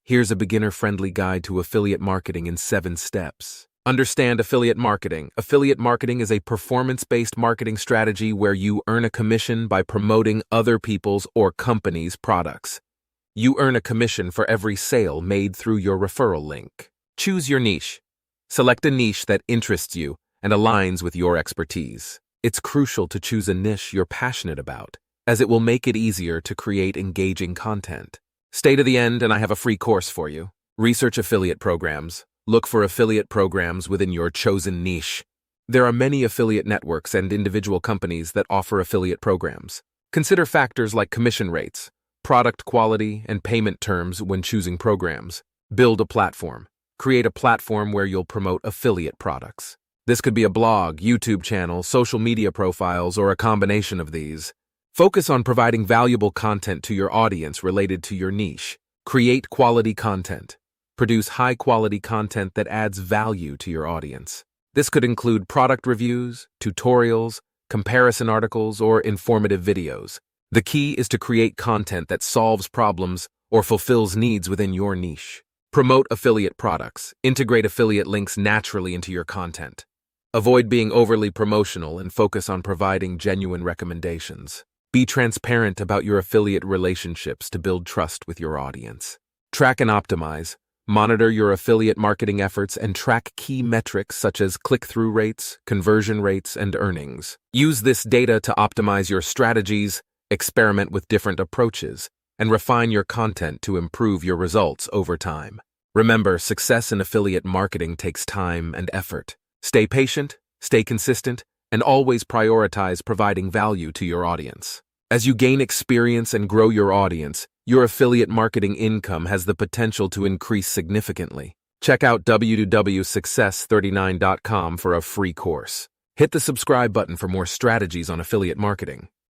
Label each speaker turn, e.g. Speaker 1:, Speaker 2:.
Speaker 1: Here's a beginner-friendly guide to affiliate marketing in 7 steps. Understand affiliate marketing. Affiliate marketing is a performance-based marketing strategy where you earn a commission by promoting other people's or companies' products. You earn a commission for every sale made through your referral link. Choose your niche. Select a niche that interests you and aligns with your expertise. It's crucial to choose a niche you're passionate about, as it will make it easier to create engaging content. Stay to the end and I have a free course for you. Research affiliate programs. Look for affiliate programs within your chosen niche. There are many affiliate networks and individual companies that offer affiliate programs. Consider factors like commission rates, product quality, and payment terms when choosing programs. Build a platform. Create a platform where you'll promote affiliate products. This could be a blog, YouTube channel, social media profiles, or a combination of these. Focus on providing valuable content to your audience related to your niche. Create quality content. Produce high-quality content that adds value to your audience. This could include product reviews, tutorials, comparison articles, or informative videos. The key is to create content that solves problems or fulfills needs within your niche. Promote affiliate products. Integrate affiliate links naturally into your content. Avoid being overly promotional and focus on providing genuine recommendations. Be transparent about your affiliate relationships to build trust with your audience. Track and optimize. Monitor your affiliate marketing efforts and track key metrics such as click-through rates, conversion rates, and earnings. Use this data to optimize your strategies, experiment with different approaches, and refine your content to improve your results over time. Remember, success in affiliate marketing takes time and effort. Stay patient, stay consistent, and always prioritize providing value to your audience. As you gain experience and grow your audience, your affiliate marketing income has the potential to increase significantly. Check out www.success39.com for a free course. Hit the subscribe button for more strategies on affiliate marketing.